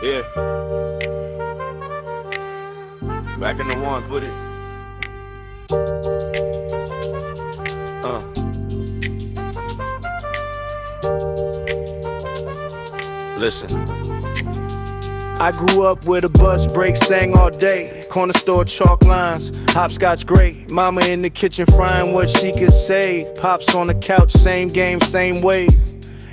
Yeah. Back in the one, put it. Listen. I grew up where the bus breaks sang all day. Corner store chalk lines, hopscotch gray. Mama in the kitchen frying what she could save. Pops on the couch, same game, same wave.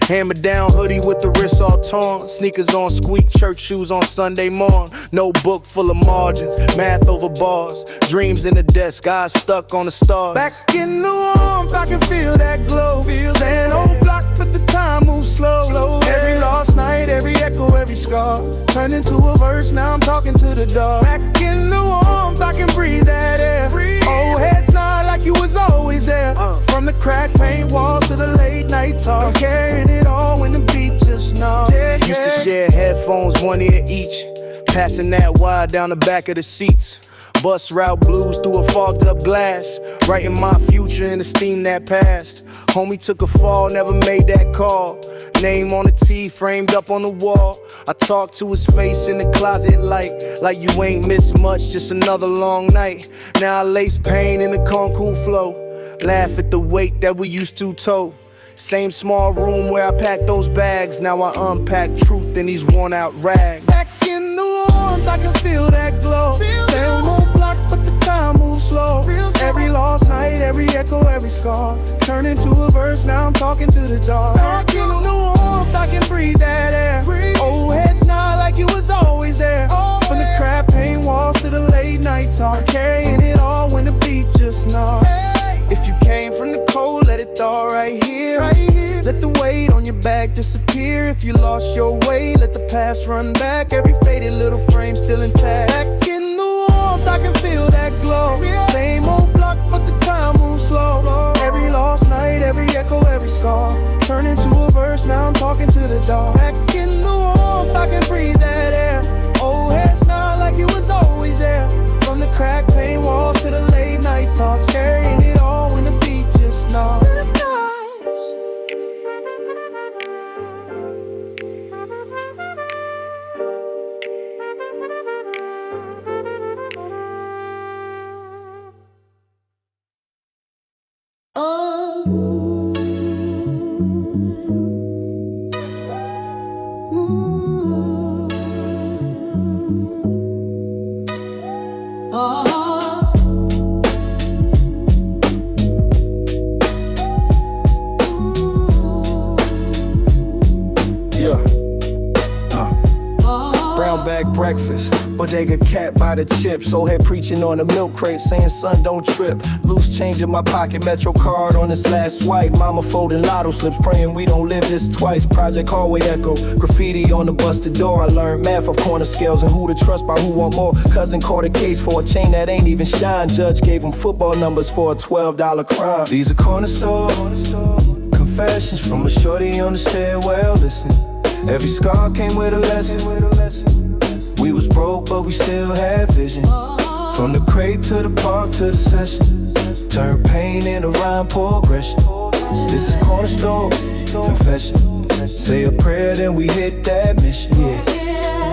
Hammer down hoodie with the wrists all torn. Sneakers on squeak, church shoes on Sunday morn. Notebook full of margins, math over bars. Dreams in the desk, eyes stuck on the stars. Back in the warmth, I can feel that glow. An old block, but the time moves slow. Every lost night, every echo, every scar turned into a verse, now I'm talking to the dark. Back in the warmth, I can breathe that air. Old heads nod like you was always there. From the cracked paint walls to the late night talk, I'm carrying it all when the beat just gnaws. Used to share headphones, one ear each, passing that wire down the back of the seats. Bus route blues through a fogged up glass, writing my future in the steam that passed. Homie took a fall, never made that call. Name on the T framed up on the wall. I talked to his face in the closet like you ain't missed much, just another long night. Now I lace pain in the concrete flow, laugh at the weight that we used to tow. Same small room where I packed those bags, now I unpack truth in these worn out rags. Back in the warmth, I can feel that glow. Same old block, but the time moves slow. Every lost night, every echo, every scar turned into a verse, now I'm talking to the dark. Back in the warmth, I can breathe that air. Old heads nod like you was always there. From the cracked paint walls to the late night talk, carrying it all when the beat just gnaws. If you came from the cold, let it thaw right here. Let the weight on your back disappear. If you lost your way, let the past run back. Every faded little frame still intact. Back in the warmth, I can feel that glow. Same old block, but the time moves slow. Every lost night, every echo, every scar turn into a verse, now I'm talking to the dark. Back in the warmth, I can breathe that air. Old heads nod like you was always there. From the cracked paint walls to the late night talks, carrying it all when the beat just gnaws. Breakfast, bodega cat by the chips. Old head preaching on the milk crate, saying son don't trip. Loose change in my pocket, Metro card on this last swipe. Mama folding lotto slips, praying we don't live this twice. Project hallway echo, graffiti on the busted door. I learned math off corner scales and who to trust by who want more. Cousin caught a case for a chain that ain't even shine. Judge gave him football numbers for a $12 crime. These are corner store confessions from a shorty on the stairwell. Listen, every scar came with a lesson. We was broke, but we still had vision. From the crate to the park to the session, turn pain into rhyme progression. This is corner store confession. Say a prayer, then we hit that mission. Yeah.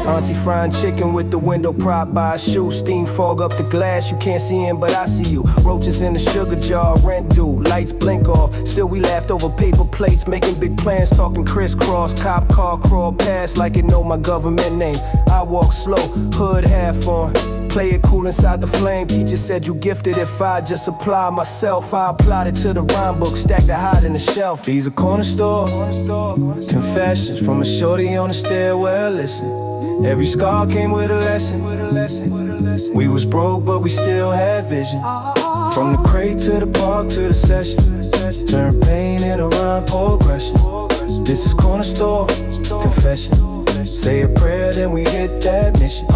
Auntie frying chicken with the window propped by a shoe. Steam fog up the glass, you can't see him, but I see you. Roaches in the sugar jar, rent due, lights blink off. Still we laughed over paper plates, making big plans, talking crisscross. Cop car crawl past like it know my government name. I walk slow, hood half on. Play it cool inside the flame. Teacher said you gifted. If I just apply myself, I applied it to the rhyme book, stacked it high in the shelf. These are corner store confessions from a shorty on the stairwell. Listen, every scar came with a lesson. We was broke, but we still had vision. From the crate to the park to the session, turn pain into rhyme progression. This is corner store confession. Say a prayer, then we hit that mission.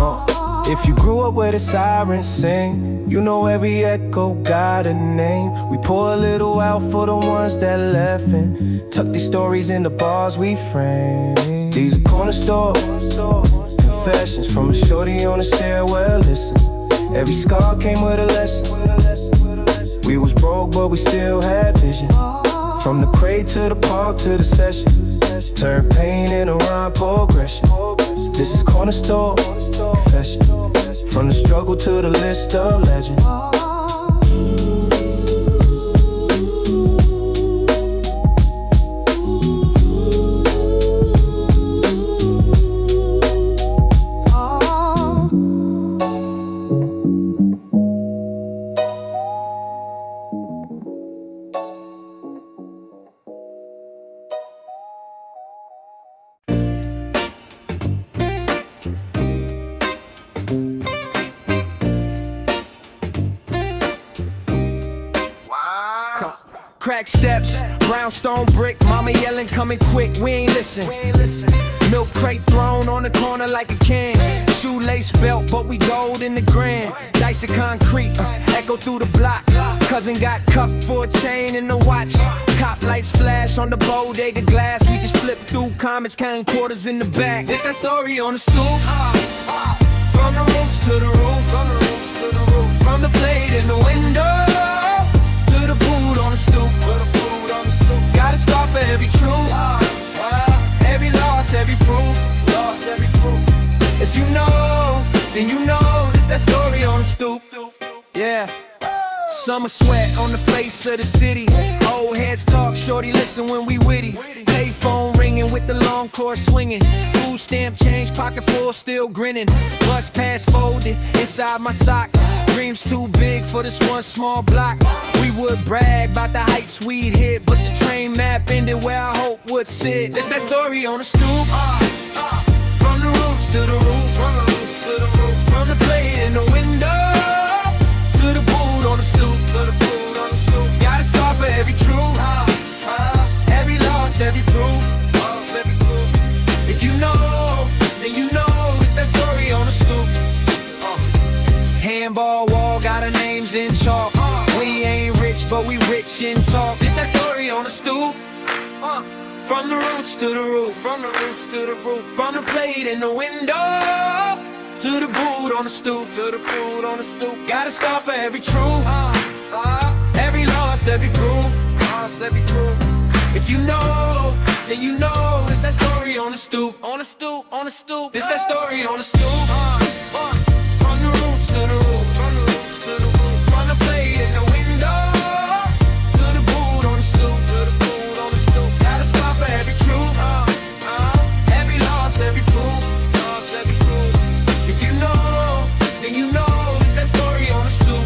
If you grew up where the sirens sing, you know every echo got a name. We pour a little out for the ones that left and tuck these stories in the bars we frame. These are corner store confessions from a shorty on the stairwell. Listen, every scar came with a lesson. We was broke, but we still had vision. From the crate to the park to the session, turn pain into rhyme progression. This is corner store confession. From the struggle to the list of legends. Crack steps, brownstone brick, mama yelling, coming quick, we ain't listen. Milk crate thrown on the corner like a can. Shoelace belt, but we gold in the grand. Dice of concrete, echo through the block. Cousin got cuffed for a chain and a watch. Cop lights flash on the bodega glass. We just flip through comments, counting quarters in the back. It's that story on the stoop. From the roofs to the roof. From the plate in the window to the boot on the stoop. Got a scar for every truth. Every loss, every proof. If you know, then you know. It's that story on the stoop. Yeah. Summer sweat on the face of the city. Old heads talk, shorty listen when we witty. Payphone ringing with the long cord swinging. Food stamp change, pocket full, still grinning. Bus pass folded inside my sock. Dreams too big for this one small block. We would brag about the heights we'd hit, but the train map ended where our hope would sit. That's that story on the stoop. From the roofs to the roof. From the plate in the window to the boot on the stoop. Got a scar for every truth. Every loss, every proof. If you know, then you know. It's that story on the stoop. Handball wall, got our names in chalk. We ain't rich, but we rich in talk. It's that story on the stoop. From the roots to the roof. From the roots to the roof. From the plate in the window to the boot on the stoop. Got a scar for every truth. Every loss, every proof. If you know, then you know. It's that story on the stoop. It's that story on the stoop. From the roots to the roof. From the plate in the window to the boot on the stoop. Got a scar for every truth. Every loss, every proof. If you know, then you know. It's that story on the stoop.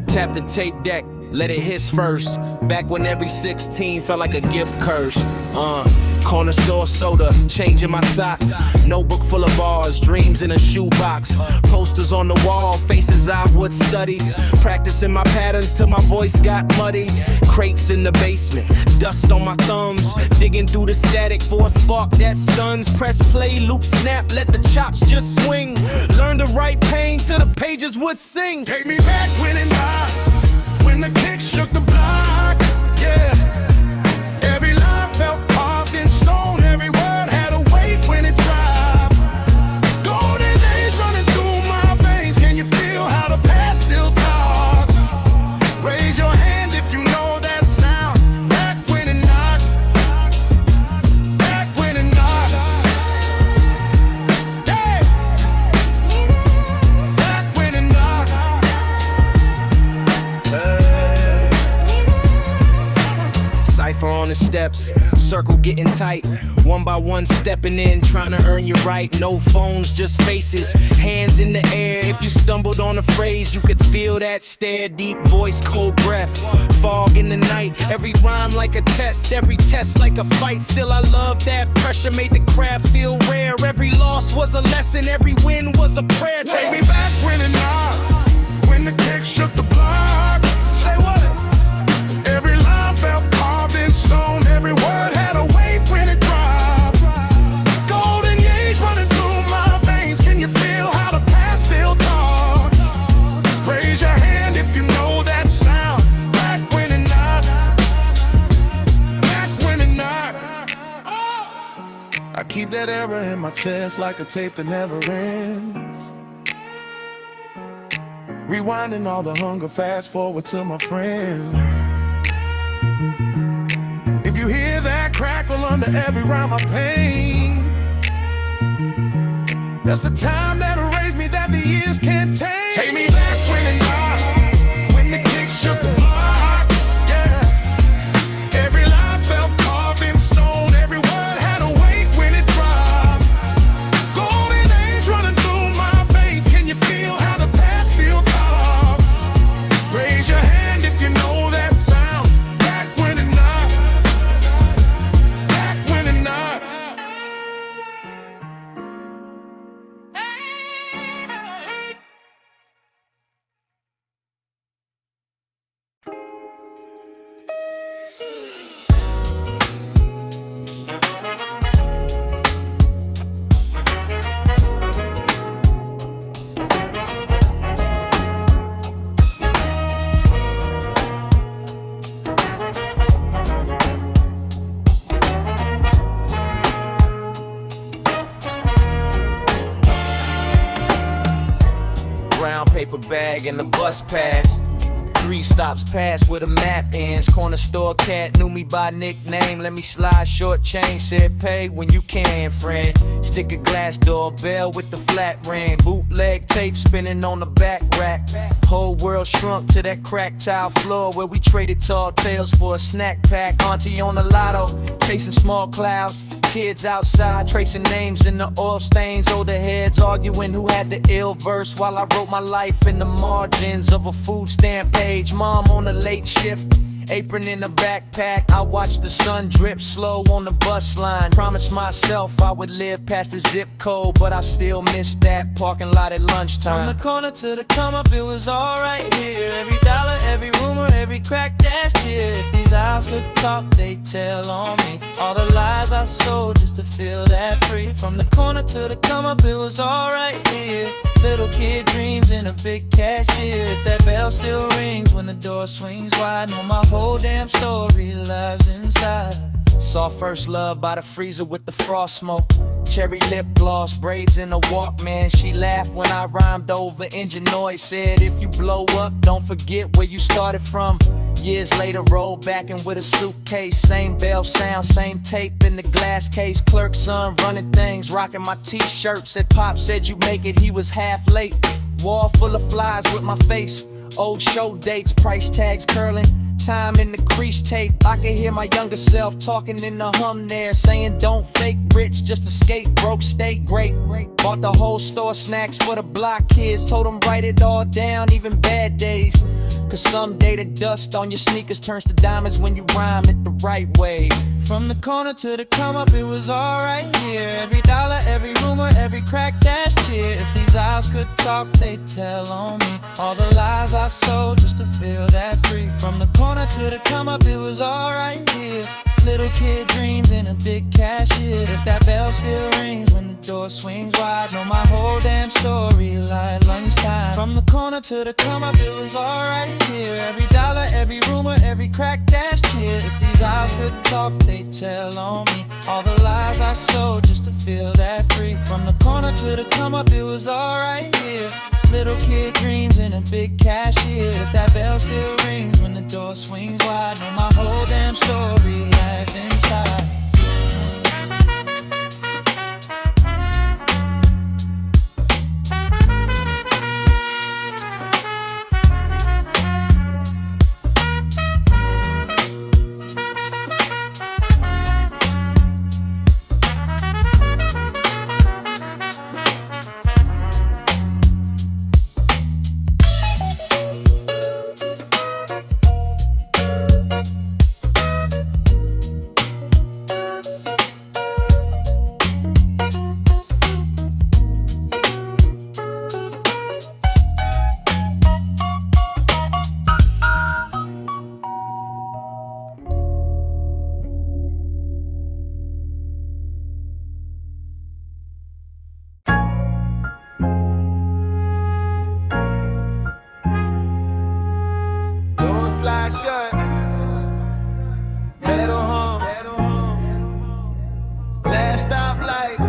Tap the tape deck, let it hiss first. Back when every 16 felt like a gift cursed. Corner store soda, changing my sock. Notebook full of bars, dreams in a shoebox. Posters on the wall, faces I would study. Practicing my patterns till my voice got muddy. Crates in the basement, dust on my thumbs. Digging through the static for a spark that stuns. Press play, loop, snap, let the chops just swing. Learn to write pain till the pages would sing. Take me back when the kick shook the block, yeah. Every line felt carved in stone, every word had a weight when it dropped. Golden days running through my veins, can you feel how the past still talks? Raise your hand if you know that sound. Back when it knocked, back when it knocked, yeah. Back when it knocked. Cypher on the steps, circle getting tight. One by one stepping in, trying to earn your right. No phones, just faces, hands in the air. If you stumbled on a phrase, you could feel that stare. Deep voice, cold breath, fog in the night. Every rhyme like a test, every test like a fight. Still I love that pressure, made the craft feel rare. Every loss was a lesson, every win was a prayer. Take me back when it knocked, when the kick shook the block. Say what? Every line felt carved in stone, every word had a weight when it dropped. Golden age running through my veins, can you feel how the past still talks? Raise your hand if you know that Keep that error in my chest like a tape that never ends. Rewinding all the hunger, fast forward to my friend. If you hear that crackle under every rhyme of pain, that's the time that erased me that the years can't take. Take me back when the kick shook the block, yeah. Every line felt carved in stone, every word had a weight when it dropped. Golden age running through my veins, can you feel how the past feels tough? Raise your hand if you know that sound. Back when it knocked, back when it knocked. Brown paper bag and the bus pass. 3 stops past where the map ends. Corner store cat knew me by nickname. Let me slide, short change, said pay when you can, friend. Stick a glass doorbell with the flat ring. Bootleg tape spinning on the back rack. Whole world shrunk to that cracked tile floor where we traded tall tales for a snack pack. Auntie on the lotto, chasing small clouds. Kids outside tracing names in the oil stains. Older heads arguing who had the ill verse while I wrote my life in the margins of a food stamp page. Mom on a late shift, apron in a backpack. I watched the sun drip slow on the bus line. Promised myself I would live past the zip code, but I still missed that parking lot at lunchtime. From the corner to the come up, it was all right here. Every dollar, every rumor, every crack dashed here. If these eyes could talk, they tell on me all the lies I sold just to feel that free. From the corner to the come up, it was all right here. Little kid dreams in a big cashier. If that bell still rings when the door swings wide, know my whole damn story lives inside. Saw First Love by the freezer with the frost smoke. Cherry lip gloss, braids in a Walkman. She laughed when I rhymed over engine noise. Said if you blow up, don't forget where you started from. Years later, rolled back in with a suitcase. Same bell sound, same tape in the glass case. Clerk's son running things, rocking my t-shirt. Said Pop said you make it, he was half late. Wall full of flies with my face. Old show dates, price tags curling. Time in the crease tape. I can hear my younger self talking in the hum there, saying don't fake rich, just escape broke, stay great. Bought the whole store snacks for the block kids. Told them write it all down, even bad days. Cause someday the dust on your sneakers turns to diamonds when you rhyme it the right way. From the corner to the come up, it was all right here. Every dollar, every rumor, every crack dashed here. If these eyes could talk, they'd tell on me all the lies I sold just to feel that free. From the corner to the come up, it was all right here. Little kid dreams in a big cashier. If that bell still rings when the door swings wide, know my whole damn story like lunchtime. From the corner to the come up, it was all right here. Every dollar, every rumor, every crack dashed here. If these eyes could talk, they'd tell on me all the lies I sold just to feel that free. From the corner to the come up, it was all right here. Little kid dreams in a big cashier. If that bell still rings when the door swings wide, know my whole damn story lives inside. Slide shut, metal hum, last stop light.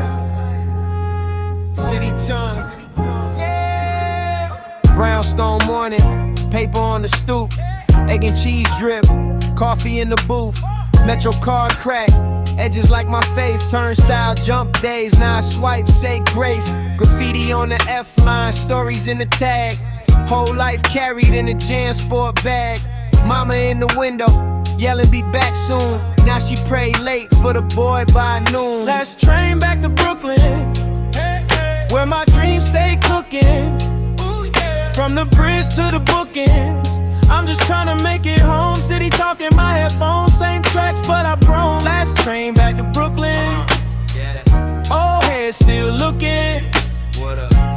brownstone morning, paper on the stoop, egg and cheese drip, coffee in the booth, Metro card crack, edges like my face, turnstile jump days, now I swipe, say grace, graffiti on the F line, stories in the tag, whole life carried in a jam sport bag, mama in the window, yelling be back soon, now she pray late for the boy by noon. Last train back to Brooklyn, where my dreams stay cooking. From the bridge to the bookends, I'm just trying to make it home. City talking, my headphones, same tracks, but I've grown. Last train back to Brooklyn, old head still looking.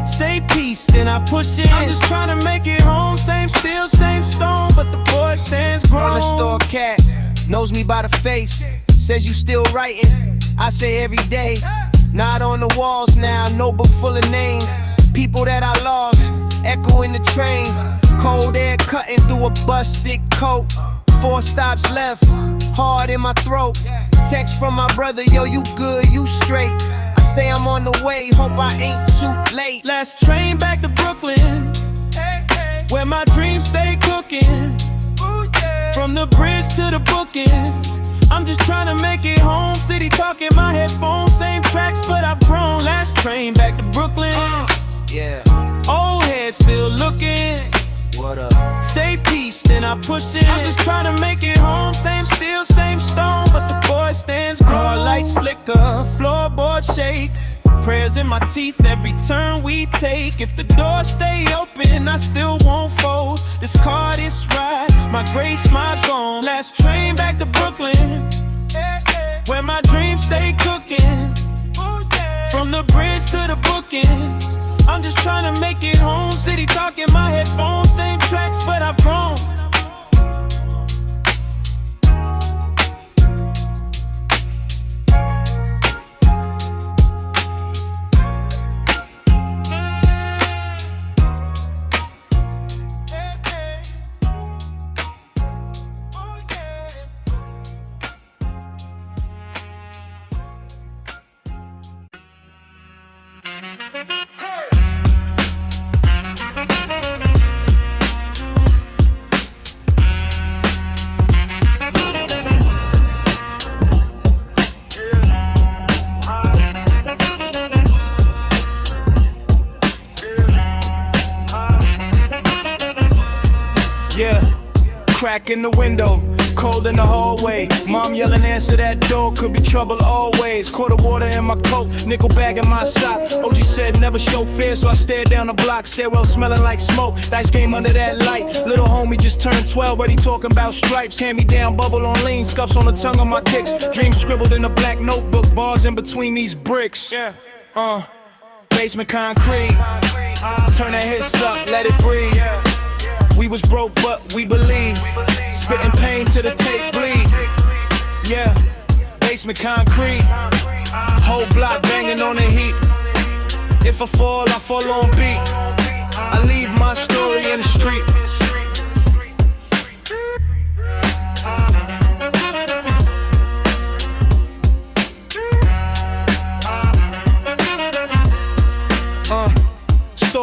Say peace, then I push it. I'm just trying to make it home. Same steel, same stone, but the boy stands grown. On the store cat, knows me by the face, says you still writing. I say every day, not on the walls now, notebook full of names. People that I lost, echo in the train. Cold air cutting through a busted coat. 4 stops left, hard in my throat. Text from my brother, yo, you good, you straight. I say I'm on the way, hope I ain't too late. Last train back to Brooklyn, where my dreams stay cooking. From the bridge to the bookends, I'm just trying to make it home. City talking, my headphones, same tracks, but I've grown. Last train back to Brooklyn, old head still looking. What up? Say peace, then I push it. I'm just trying to make it home. Same steel, same stone, but the boy stands grown. Car lights flicker, floorboard shake. Prayers in my teeth every turn we take. If the doors stay open, I still won't fold. This car, this ride, my grace, my gone. Last train back to Brooklyn, where my dreams stay cooking. From the bridge to the bookends, I'm just trying to make it home. City talking, my headphones, same tracks, but I've grown. Crack in the window, cold in the hallway. Mom yelling, answer that door, could be trouble always. Quarter water in my coat, nickel bag in my sock. OG said never show fear, so I stared down the block. Stairwell smelling like smoke, dice game under that light. Little homie just turned 12, already talking about stripes. Hand me down, bubble on lean, scuffs on the tongue of my kicks. Dreams scribbled in a black notebook, bars in between these bricks. Basement concrete, turn that hits up, let it breathe. We was broke, but we believe. Spitting pain to the tape bleed. Yeah, basement concrete. Whole block banging on the heat. If I fall on beat. I leave my story in the street.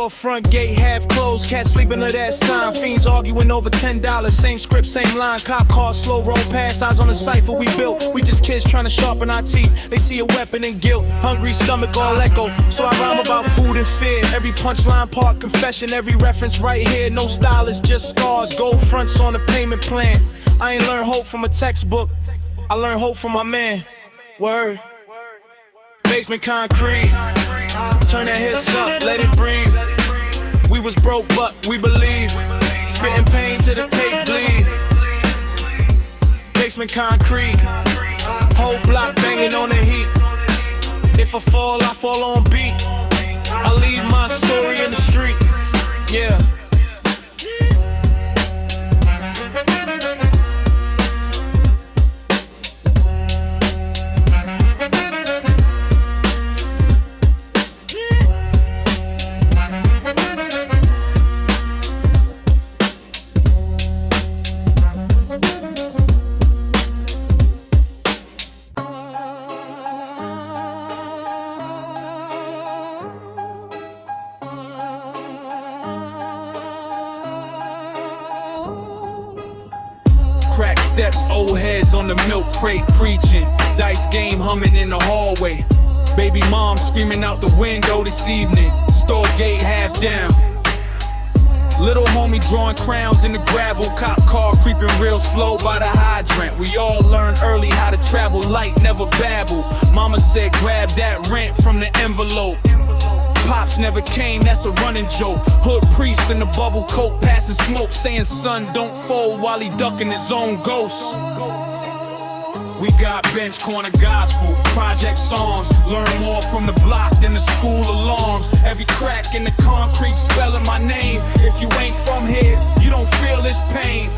Front gate half closed, cat sleeping to that sign. Fiends arguing over $10, same script, same line. Cop car, slow roll past, eyes on the cipher we built. We just kids trying to sharpen our teeth. They see a weapon and guilt, hungry stomach all echo. So I rhyme about food and fear. Every punchline part confession, every reference right here. No style, it's just scars. Gold fronts on the payment plan. I ain't learned hope from a textbook, I learned hope from my man. Word. Basement concrete, turn that hits up, let it breathe. We was broke, but we believe. Spitting pain to the tape bleed. Basement concrete, whole block banging on the heat. If I fall on beat. I leave my story in the street. Yeah. steps, old heads on the milk crate preaching. Dice game humming in the hallway. Baby mom screaming out the window this evening. Store gate half down. Little homie drawing crowns in the gravel. Cop car creeping real slow by the hydrant. We all learned early how to travel light, never babble. Mama said grab that rent from the envelope. Pops never came, that's a running joke. Hood priest in the bubble coat passing smoke, saying son don't fold while he ducking his own ghost. We got bench corner gospel, project songs. Learn more from the block than the school alarms. Every crack in the concrete spelling my name. If you ain't from here, you don't feel this pain.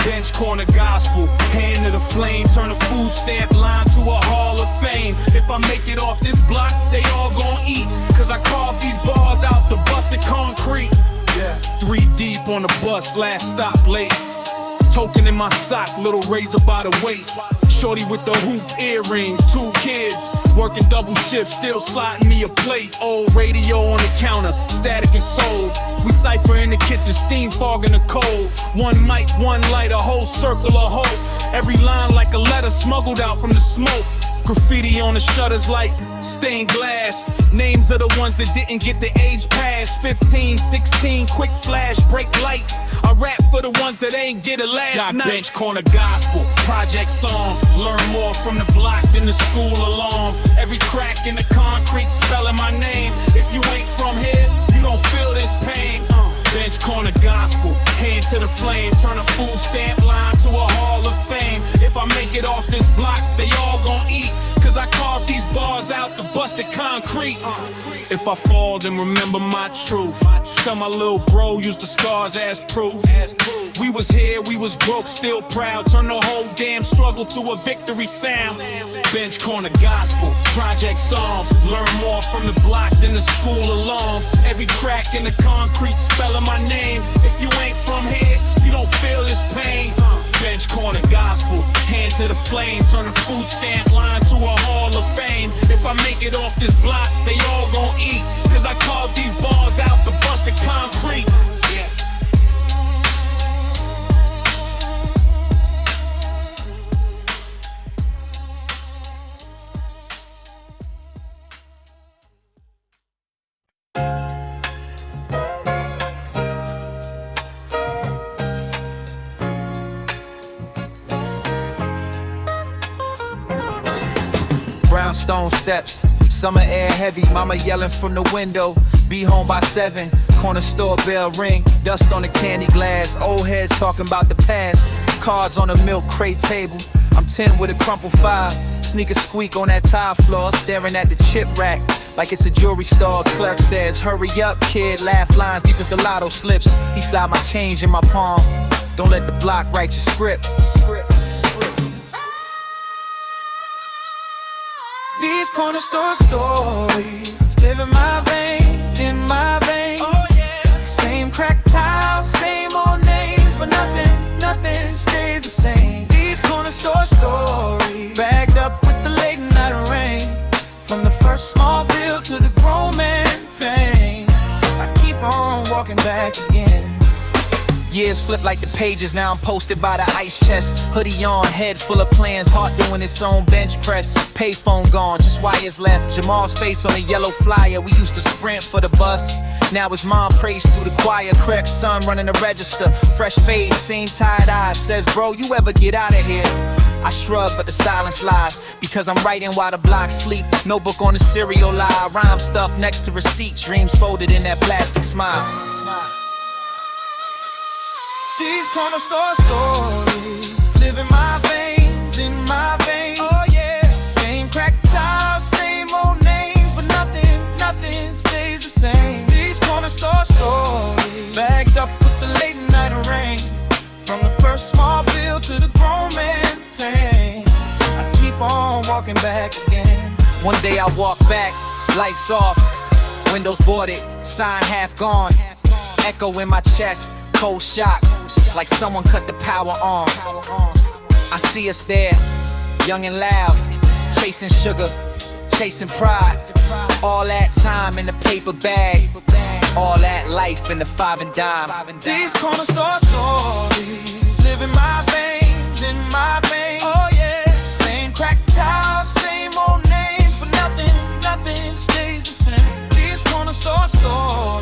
Bench corner gospel, hand to the flame. Turn a food stamp line to a hall of fame. If I make it off this block, they all gon' eat. Cause I carved these bars out the busted concrete. 3 deep on the bus, last stop late. Token in my sock, little razor by the waist. Shorty with the hoop earrings, 2 kids. Working double shifts, still sliding me a plate. Old radio on the counter, static and soul. We cipher in the kitchen, steam fogging the cold. 1 mic, 1 light, a whole circle of hope. Every line like a letter smuggled out from the smoke. Graffiti on the shutters like stained glass. Names of the ones that didn't get the age pass. 15, 16, quick flash, break lights. I rap for the ones that ain't get it last night. Bench corner gospel, project songs. Learn more from the block than the school alarms. Every crack in the concrete spelling my name. If you ain't from here, you don't feel this pain. Bench corner gospel, hand to the flame. Turn a food stamp line to a hall of fame. If I make it off this block, they all gon' eat. Cause I carved these bars out the busted concrete. If I fall, then remember my truth. Tell my little bro, use the scars as proof. We was here, we was broke, still proud. Turn the whole damn struggle to a victory sound. Bench corner gospel, project songs. Learn more from the block than the school alarms. Every crack in the concrete spelling my name. If you ain't from here, you don't feel this pain. Bench corner gospel, hand to the flame. Turn a food stamp line to a hall of fame. If I make it off this block, they all gon' eat. Cause I carved these bars out the busted concrete. Brownstone steps, summer air heavy, mama yelling from the window. Be home by 7, corner store bell ring. Dust on the candy glass, old heads talking about the past. Cards on the milk crate table, I'm 10 with a crumpled 5. Sneakers squeak on that tile floor, staring at the chip rack like it's a jewelry store. Clerk says, hurry up kid, laugh lines deep as the lotto slips. He slide my change in my palm, don't let the block write your script. These corner store stories live in my vein, in my vein. Oh yeah. Same crack tile, same old names, but nothing stays the same. These corner store stories, bagged up with the late night rain. From the first small bill to the grown man pain, I keep on walking back again. Years flip like the pages, now I'm posted by the ice chest. Hoodie on, head full of plans, heart doing its own bench press. Payphone gone, just wires left. Jamal's face on a yellow flyer, we used to sprint for the bus. Now his mom prays through the choir, correct son running the register. Fresh fade, same tired eyes, says bro, you ever get out of here? I shrug, but the silence lies, because I'm writing while the blocks sleep. Notebook on the cereal lie, rhyme stuff next to receipts. Dreams folded in that plastic smile. These corner store stories live in my veins, in my veins. Oh yeah. Same crack tile, same old names, but nothing stays the same. These corner store stories, bagged up with the late night rain. From the first small bill to the grown man pain, I keep on walking back again. One day I walk back, lights off, windows boarded, sign half gone. Echo in my chest, cold shock, like someone cut the power on. I see us there, young and loud, chasing sugar, chasing pride. All that time in the paper bag, all that life in the 5 and dime. These corner store stories live in my veins, in my veins. Oh yeah. Same crack towels, same old names, but nothing stays the same. These corner store stores